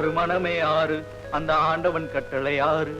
ஆறு மனமே ஆறு அந்த ஆண்டவன் கட்டளை ஆறு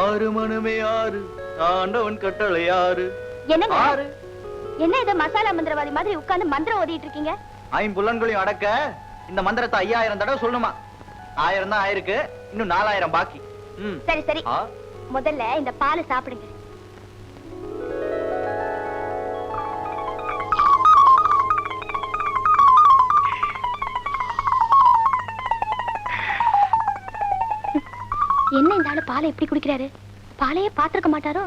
ஆறு மனமே ஆறு ஆண்டவன் கட்டளை ஆறு என்னங்க ஆறு என்ன இத மசாலா மந்திரவாதி மாதிரி உட்கார்ந்து மந்திரம் ஓதிட்டு இருக்கீங்க? ஐம்புலன்களையும் அடக்க இந்த மந்திரத்தை 5000 தடவை சொல்லணுமா? 1000 தான் ஆயிருக்கு, இன்னும் 4000 பாக்கி. சரி சரி, முதல்ல இந்த பாலை சாப்பிடுங்க. என்ன இந்த ஆளு பாலை எப்படி குடிக்கிறாரு? பாலையே பாத்திருக்க மாட்டாரோ?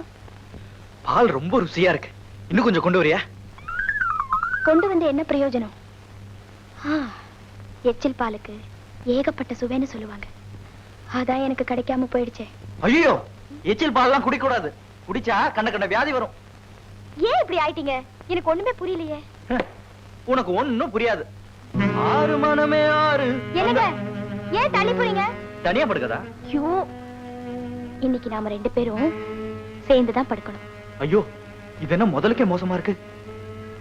பால் ரொம்ப ருசியா இருக்கு, இன்னும் கொஞ்சம் கொண்டு வரியா? கொண்டு வந்து என்ன பிரயோஜனம்? எச்சில் பாலுக்கு ஏகப்பட்ட சுவைன்னு சொல்லுவாங்க, அதான் எனக்கு கிடைக்காம போயிடுச்சே. ஐயோ, எச்சில் பால்லாம் குடிக்க கூடாது, குடிச்சா கண்ட கண்ட வியாதி வரும். ஏன் இப்படி ஆயிட்டீங்க? எனக்கு ஒண்ணுமே புரியலையே. உனக்கு ஒண்ணும் புரியாது. ஆறு மனமே ஆறு. என்னங்க ஏன் தள்ளி போறீங்க? தனியா படுக்கதா? ஐயோ, இன்னைக்கு நாம 2 பேரும் சேர்ந்துதான் படுக்கணும். ஐயோ, இது என்ன முதலுக்கே மோசமா இருக்கு?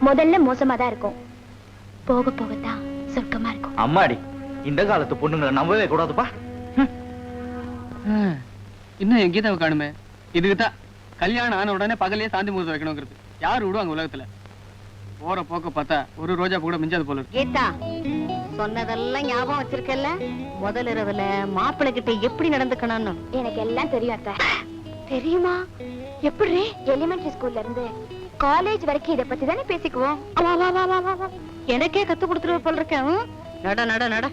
முதல்ல மோசமா தான் இருக்கும், போக போகத்தான் சொர்க்கமா இருக்கும். அம்மாடி, இந்த காலத்து பொண்ணுங்களை நம்பவே கூடாதுப்பா. இன்னும் என் கீதாவை காணுமே. இதுக்குதான் கல்யாணம் ஆன உடனே பகலே சாந்தி முகூர்த்தம் வைக்கணுங்கிறது. யாரு விடுவாங்க உலகத்துல? போற போக்க பார்த்தா ஒரு ரோஜா கூட மிஞ்சாது போல இருக்கு. கீதா, சொன்னதெல்லாம் ஞாபகம் வச்சிருக்கல? முதல் இரவுல மாப்பிள்ளை கிட்ட எப்படி நடந்துக்கணும்னு எனக்கு எல்லாம் தெரியும் அத்தை. தெரியுமா? எப்படி? எலிமெண்டரி ஸ்கூல்ல இருந்து காலேஜ் வரைக்கும் இத பத்தி தானே பேசிக்குவோம். எனக்கே கத்து கொடுத்துருவ போல இருக்கேன். நட நட நட.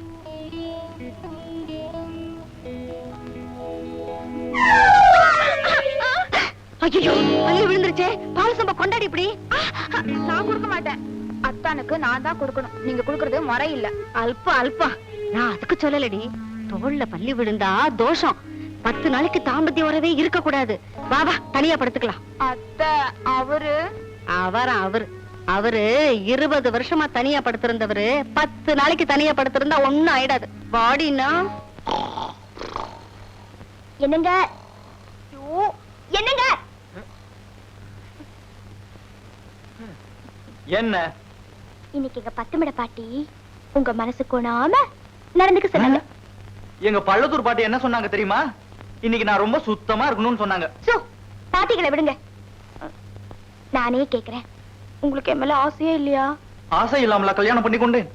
ஐயோ, அள்ளி விழுந்துருச்சே. பால் சம்பா கொண்டாடி இப்படி. நான் கொடுக்க மாட்டேன், அத்தானுக்கு நான் தான் கொடுக்கணும். நீங்க கொடுக்கறது முறை இல்ல. அல்பா அல்பா, நான் அதுக்கு சொல்லலடி. தோல்ல பள்ளி விழுந்தா தோஷம். 10 நாளைக்கு தாம்பத்திய உறவே இருக்க கூடாது. வா வா, தனியா படுத்துக்கலாம். அத்தை, அவரு 20 வருஷமா தனியா படுத்திருந்தவரு 10 நாளைக்கு தனியா படுத்திருந்தா ஒண்ணும் ஆயிடாது. வாடினா என்னங்க? என்னங்க? என்ன இன்னைக்கு எங்க 10 மட பாட்டி உங்க மனசு கோணாம நடந்துக்க சொன்னாங்க. எங்க பள்ளத்தூர் பாட்டி என்ன சொன்னாங்க தெரியுமா? இன்னைக்கு நான் ரொம்ப சுத்தமா இருக்கணும்னு சொன்னாங்க. பாட்டிகளை விடுங்க, நானே கேக்குறேன், உங்களுக்கு என் மேல ஆசையே இல்லையா? ஆசை இல்லாமல கல்யாணம் பண்ணி கொண்டேன்.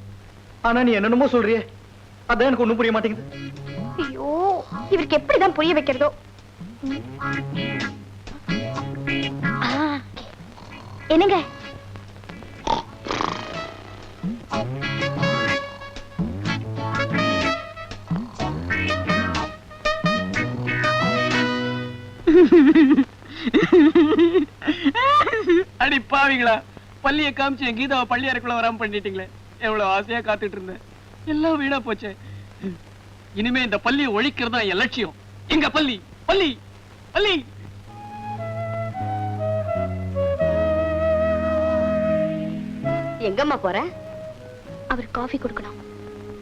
ஆனா நீ என்னென்னமோ சொல்றியே, அதான் எனக்கு ஒண்ணும் புரிய மாட்டேங்குது. ஐயோ, இவருக்கு எப்படிதான் புரிய வைக்கிறதோ. என்னங்க? அடி பாவிங்களா, பள்ளிய காமிச்சு என் கீதாவை பள்ளி அறைக்குள்ள வராம பண்ணிட்டீங்களே. எவ்வளவு ஆசையா காத்துட்டு இருந்தேன், எல்லாம் வீணா போச்சே. இனிமே இந்த பள்ளியை ஒழிக்கிறதா என் லட்சியம். எங்க பள்ளி பள்ளி பள்ளி. எங்கம்மா போற? அவர் காஃபி கொடுக்கணும்,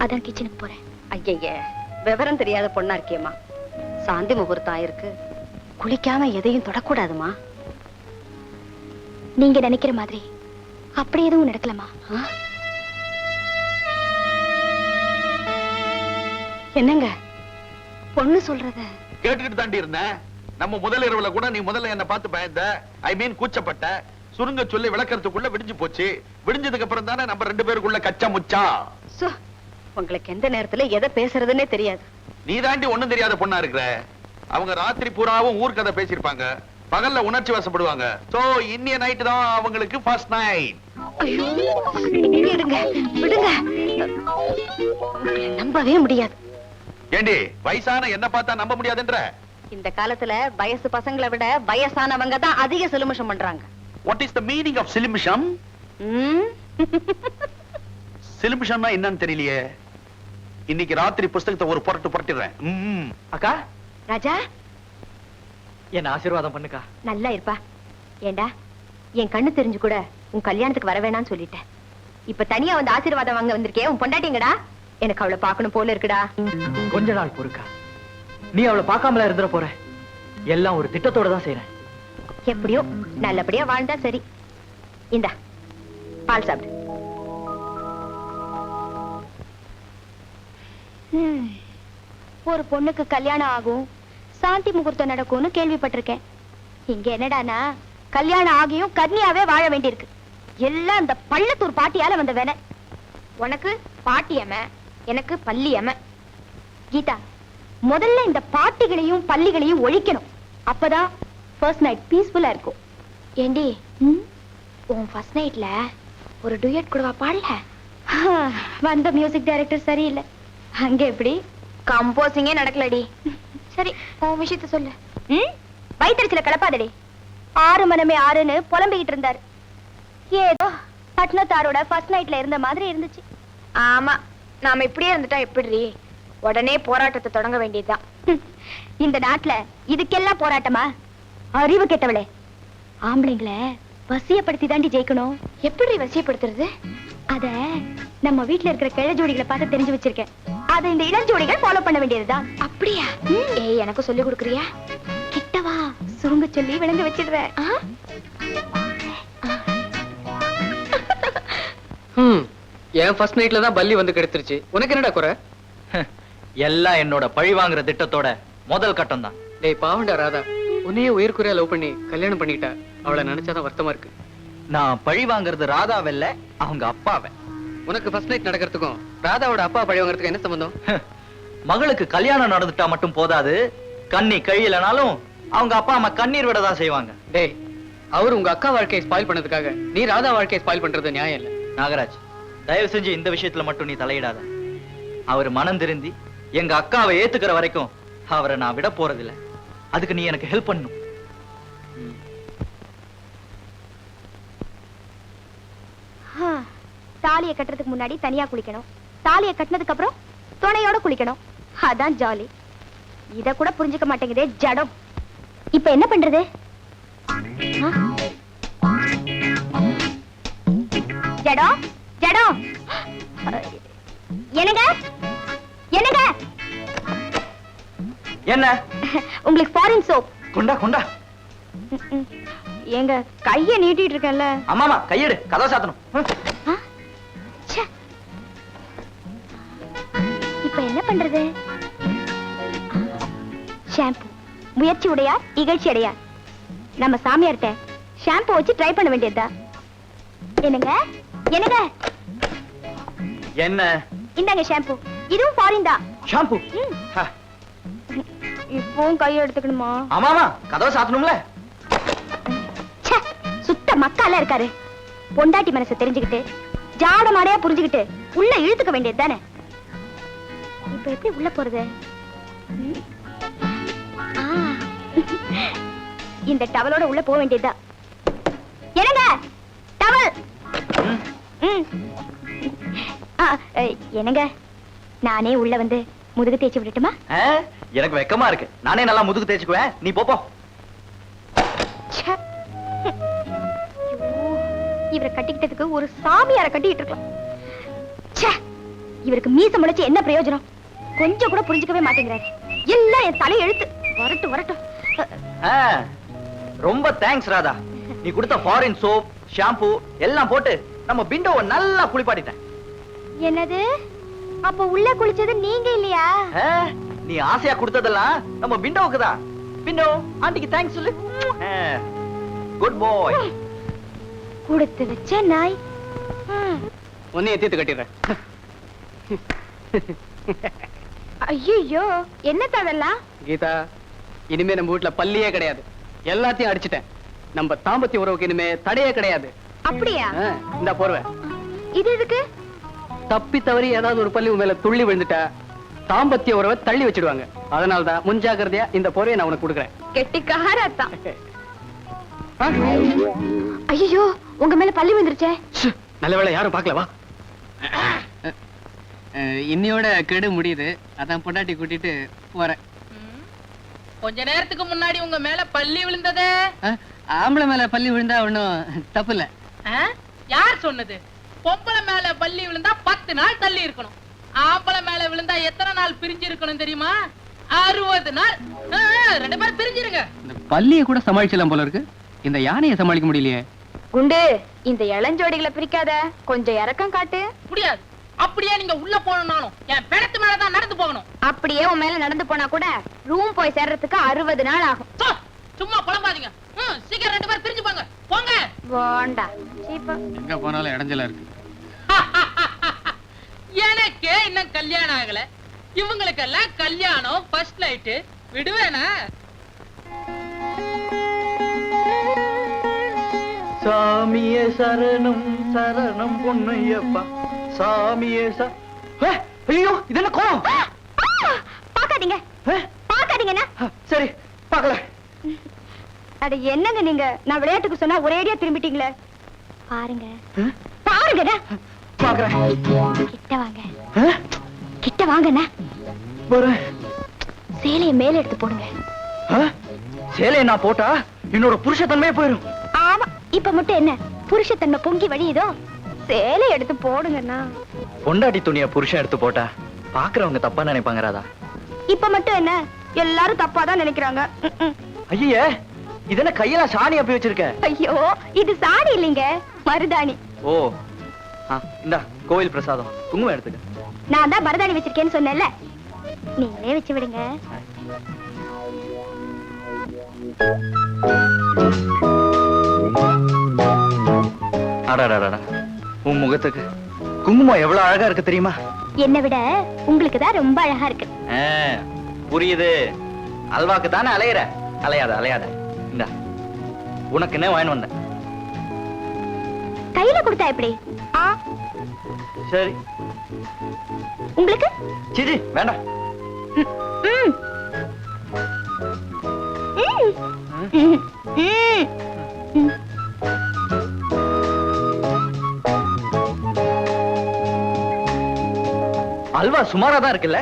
அதான் கிச்சனுக்கு போறேன். ஐய, விவரம் தெரியாத பொண்ணா இருக்கியம்மா. சாந்தி முகூர்த்தம் ஆயிருக்கு, குளிக்காம எதையும் தொடக்கூடாதுமா. நீங்க நினைக்கிற மாதிரி அப்படி எதுவும் நடக்கலமா? என்னங்க பொண்ணு சொல்றத கேட்டுக்கிட்டு தாண்டி இருந்தேன். நம்ம முதல் இரவுல கூட நீ முதல்ல என்ன பார்த்து பயந்த, ஐ மீன் கூச்சப்பட்ட. சுருங்க சொல்லி விளக்கறதுக்குள்ள விடிஞ்சு போச்சு. விடிஞ்சதுக்கு அப்புறம் தானே நம்ம 2 பேருக்குள்ள கச்சா முச்சா. உங்களுக்கு எந்த நேரத்துல எதை பேசுறதுன்னே தெரியாது. நீ தாண்டி ஒண்ணும் தெரியாத பொண்ணா இருக்கிற. அவங்க ராத்திரி பூராவும் ஊர்க்கதை பேசிருப்பாங்க, பகல்ல உணர்ச்சி வசப்படுவாங்க. சோ இன்னிய நைட் தான் அவங்களுக்கு ஃபர்ஸ்ட் நைட். விடுங்க விடுங்க, நம்பவே முடியாது. ஏண்டி, வயசான என்ன பார்த்தா நம்ப முடியாதுன்ற? இந்த காலத்துல வயசு பசங்களை விட வயசானவங்க தான் அதிக சிலுமிஷம் பண்றாங்க. What is the meaning of Silumisham? சிலுமிஷம்னா என்னன்னு தெரியலையே. இன்னைக்கு ராத்திரி புஸ்தகத்தை ஒரு புரட்டு புரட்டிடுறேன். அக்கா, ராஜா, என்ன ஆசீர்வாதம் பண்ணுக்கா. நல்லா இருப்பா. ஏண்டா, என் கண்ணு தெரிஞ்சு கூட உன் கல்யாணத்துக்கு வர வேணாம்னு சொல்லிட்டேன். இப்ப தனியா வந்து ஆசீர்வாதம் வாங்க வந்திருக்கே, உன் பொண்டாட்டிங்கடா. எனக்கு அவளை பார்க்கணும் போல இருக்குடா. கொஞ்ச நாள் பொறுக்கா, நீ அவளை பார்க்காமல இருந்துட போற. எல்லாம் ஒரு திட்டத்தோட தான் செய்யறேன். எப்படியோ நல்லபடியா வாழ்ந்தா சரி. இந்தா பால் சாப்பிடு. ஒரு பொண்ணுக்கு கல்யாணம் ஆகும், சாந்தி முகூர்த்தம் நடக்கும்னு கேள்விப்பட்டிருக்கேன். இங்க என்னடானா கல்யாணம் ஆகியும் கன்னியாவே வாழ வேண்டியிருக்கு. எல்லாம் இந்த பள்ளத்தூர் பாட்டியால வந்த வேலை. உனக்கு பாட்டியம்ம, எனக்கு பள்ளியம்ம. கீதா, முதல்ல இந்த பாட்டிகளையும் பள்ளிகளையும் ஒழிக்கணும். அப்பதான் ஃபர்ஸ்ட் நைட் பீஸ்ஃபுல்லா இருக்கும். ஏண்டி, உன் ஃபர்ஸ்ட் நைட்ல ஒரு டுயட் கூடவா பாடல? வந்த மியூசிக் டைரக்டர் சரியில்லை. அங்க எப்படி கம்போசிங்கே நடக்கலடி. சரி, உன் விஷயத்த சொல்லு. வயிற்றுல கிளப்பாதடி. 6 மனமே 6ன்னு புலம்பிக்கிட்டு இருந்தாரு. ஏதோ பட்னத்தாரோட ஃபர்ஸ்ட் நைட்ல இருந்த மாதிரி இருந்துச்சு. ஆமா, நாம இப்படியே இருந்துட்டா எப்படி? உடனே போராட்டத்தை தொடங்க வேண்டியதுதான். இந்த நாட்டுல இதுக்கெல்லாம் போராட்டமா? அறிவு கெட்டவளே, ஆம்பளைங்களை வசியப்படுத்தி தாண்டி ஜெயிக்கணும். எப்படி வசியப்படுத்துறது? அத நம்ம வீட்டுல இருக்கிற கிழ ஜோடிகளை பார்த்து தெரிஞ்சு வச்சிருக்கேன். அதை இந்த இளஞ்சோடிகள் ஃபாலோ பண்ண வேண்டியதுதான். அப்படியா? ஏய், எனக்கு சொல்லி கொடுக்குறியா? கிட்டவா, சுருங்க சொல்லி விளங்க வச்சிடுறேன். என் ஃபர்ஸ்ட் நைட்ல தான் பல்லி வந்து கெடுத்துருச்சு. உனக்கு என்னடா குறை? எல்லாம் என்னோட பழி வாங்குற திட்டத்தோட முதல் கட்டம் தான். டேய் பாவண்டா ராதா, உன்னையே உயிர்க்குறையா லவ் பண்ணி கல்யாணம் பண்ணிக்கிட்டா. அவளை நினைச்சாதான் வருத்தமா இருக்கு. நான் பழி வாங்குறது ராதாவில்ல, அவங்க அப்பாவை. உனக்கு ஃபர்ஸ்ட் நைட் நடக்கிறதுக்கும் ராதாவோட அப்பா பழி வாங்குறதுக்கு என்ன சம்பந்தம்? மகளுக்கு கல்யாணம் நடந்துட்டா மட்டும் போதாது, கண்ணி கழியலனாலும் அவங்க அப்பா அம்மா கண்ணீர் விட தான் செய்வாங்க. டேய், அவர் உங்க அக்கா வாழ்க்கையை ஸ்பாயில் பண்ணதுக்காக நீ ராதா வாழ்க்கையை ஸ்பாயில் பண்றது நியாயம் இல்ல. நாகராஜ், தயவு செஞ்சு இந்த விஷயத்துல மட்டும் நீ தலையிடாத. அவர் மனம் திருந்தி எங்க அக்காவை ஏத்துக்கிற வரைக்கும் அவரை நான் விட போறதில்ல. அதுக்கு நீ எனக்கு ஹெல்ப் பண்ணணும். தாலியை கட்டுறதுக்கு முன்னாடி தனியா குளிக்கணும், தாலியை கட்டினதுக்கு அப்புறம் துணையோட குளிக்கணும். அதான் ஜாலி. இத கூட புரிஞ்சுக்க மாட்டேங்குதே ஜடம். இப்ப என்ன பண்றது? ஜடம் ஜடம், என்னங்க என்னங்க, என்ன? உங்களுக்கு ஃபாரின் சோப் கொண்டா கொண்டா. எங்க கைய நீட்டிட்டு இருக்கேன்ல. ஆமாமா, கையெடு, கதவை சாத்தணும். இப்ப என்ன பண்றது? ஷாம்பு முயற்சி உடையா இகழ்ச்சி அடையா? நம்ம சாமியார்ட்ட ஷாம்பு வச்சு ட்ரை பண்ண வேண்டியதா? என்னங்க என்னங்க, என்ன? இந்தாங்க ஷாம்பு. இதுவும் ஃபாரின் தான். ஷாம்பு? இப்பவும் கையை எடுத்துக்கணுமா? ஆமாமா, கதவை சாத்தணும்ல. சுத்த மக்கால இருக்காரு. பொண்டாட்டி மனசை தெரிஞ்சுக்கிட்டு ஜாட மாடையா புரிஞ்சுக்கிட்டு உள்ள இழுத்துக்க வேண்டியது தானே. இப்ப எப்படி உள்ள போறது? இந்த டவலோட உள்ள போக வேண்டியதா? என்னங்க டவல்? என்னங்க, நானே உள்ள வந்து முதுகு தேய்ச்சி விடட்டுமா? எனக்கு வெக்கமா இருக்கு. நானே நல்லா முதுகு தேய்ச்சுக்குவேன், நீ போப்போ. இவரை கட்டிக்கிட்டதுக்கு ஒரு சாமியார கட்டிட்டு இருக்கலாம். இவருக்கு மீச முளைச்சு என்ன பிரயோஜனம்? கொஞ்சம் கூட புரிஞ்சுக்கவே மாட்டேங்கிறாரு. எல்லாம் என் தலை எழுத்து. வரட்டும் வரட்டும். ரொம்ப தேங்க்ஸ் ராதா. நீ கொடுத்த ஃபாரின் சோப், ஷாம்பு எல்லாம் போட்டு நம்ம பிண்டோவை நல்லா குளிப்பாட்டிட்டேன். என்னது? அப்ப உள்ள குளிச்சது நீங்க இல்லையா? நீ ஆசையா கொடுத்ததெல்லாம் நம்ம பிண்டோவுக்கு தான். பிண்டோ ஆண்டிக்கு தேங்க்ஸ் சொல்லு. குட் பாய். கொடுத்து வச்ச நாய். உன்னைய தீர்த்து கட்டிடுறேன். ஐயோ, என்ன தடலாம்? கீதா, இனிமே நம்ம வீட்டுல பள்ளியே கிடையாது. எல்லாத்தையும் அடிச்சிட்டேன். நம்ம தாம்பத்திய உறவுக்கு இனிமே தடையே கிடையாது. அப்படியா? இந்த போர்வை. இது எதுக்கு? தப்பி தவறி ஏதாவது ஒரு பள்ளி மேல துள்ளி விழுந்துட்டா தாம்பத்திய உறவை தள்ளி வச்சிடுவாங்க. அதனாலதான் முன்ஜாகிரதையா இந்த போர்வையை நான் உனக்கு கொடுக்குறேன். கெட்டிக்காரத்தான். ஐயோ, உங்க மேல பள்ளி விழுந்துருச்சே. நல்ல வேளை யாரும் பார்க்கலவா. இன்னையோட கெடு முடியுது. அதான் பொண்டாட்டி கூட்டிட்டு போறேன். கொஞ்ச நேரத்துக்கு முன்னாடி உங்க மேல பள்ளி விழுந்ததே. ஆம்பளை மேல பள்ளி விழுந்தா ஒண்ணும் தப்பு இல்ல. யார் சொன்னது? பொம்பளை மேல பள்ளி விழுந்தா 10 நாள் தள்ளி இருக்கணும். ஆம்பளை மேல விழுந்தா எத்தனை நாள் பிரிஞ்சு இருக்கணும் தெரியுமா? 60 நாள். 2 பேரும் பிரிஞ்சிருங்க. இந்த பள்ளியை கூட சமாளிச்சலாம் போல இருக்கு. இந்த யானையை சமாளிக்க முடியலையே. குண்டு, இந்த இளஞ்சோடிகளை பிரிக்காத. கொஞ்சம் இறக்கம் காட்டு. முடியாது. அப்படியே நீங்க உள்ள போகணும்னாலும் என் பிணத்து மேலதான் நடந்து போகணும். அப்படியே உன் மேல நடந்து போனா கூட ரூம் போய் சேர்றதுக்கு 60 நாள் ஆகும். சோ, சும்மா புலம்பாதீங்க. சீக்கிரம் 2 பேர் பிரிஞ்சு போங்க. போங்க. வேண்டா சீப்பா. எங்க போனாலும் இடைஞ்சலா இருக்கு. எனக்கே இன்னும் கல்யாணம் ஆகல, இவங்களுக்கெல்லாம் கல்யாணம் ஃபர்ஸ்ட் நைட்டு விடுவேனா? சாமியே சரணம் சரணம் பொன்னையப்பா சாமியே ஐயோ இது என்ன கோலம்? பாக்காதீங்க பாக்காதீங்கண்ணா. சரி பார்க்கல. அட என்னங்க நீங்க, நான் விளையாட்டுக்கு சொன்னா ஒரேடியா திரும்பிட்டீங்களே. பாருங்க பாருங்கண்ணா. பாக்குறேன். கிட்ட வாங்க கிட்ட வாங்கண்ணா. சேலைய மேல எடுத்து போடுங்க. சேலையை நான் போட்டா என்னோட புருஷத்தன்மையே போயிடும். ஆமா, இப்ப மட்டும் என்ன புருஷத்தன்மை பொங்கி வழியுதோ? சேலை எடுத்து போடுங்கண்ணா. பொண்டாட்டி துணிய புருஷன் எடுத்து போட்டா பாக்குறவங்க தப்பா நினைப்பாங்க ராதா. இப்ப மட்டும் என்ன எல்லாரும் தப்பாதான் நினைக்கிறாங்க. ஐயே இதென்ன கையில சாணி அப்பி வச்சிருக்க? ஐயோ இது சாணி இல்லைங்க, மருதாணி. ஓ இந்தா கோவில் பிரசாதம். குங்குமம் எடுத்துக்க. நான் தான் மருதாணி வச்சிருக்கேன்னு சொன்னேன்ல, நீங்களே வச்சு விடுங்க. அடாடாடா உன் முகத்துக்கு குங்குமம் எவ்வளவு அழகா இருக்கு தெரியுமா? என்னை விட உங்களுக்கு தான் ரொம்ப அழகா இருக்கு. புரியுது. அல்வாக்கு தானே அலையிற. அலையாத அலையாத. இந்த உனக்குன்னே வாங்கி வந்தேன். கையில கொடுத்தா எப்படி? சரி உங்களுக்கு சிஜி வேண்டாம். ம். ம். ம். ம். ம். அல்வா சுமாரா தான் இருக்குல்ல?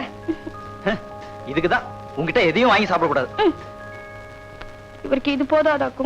இதுக்குதான் உங்ககிட்ட எதையும் வாங்கி சாப்பிடக்கூடாது. இவருக்கு இது போதாதாக்கும்.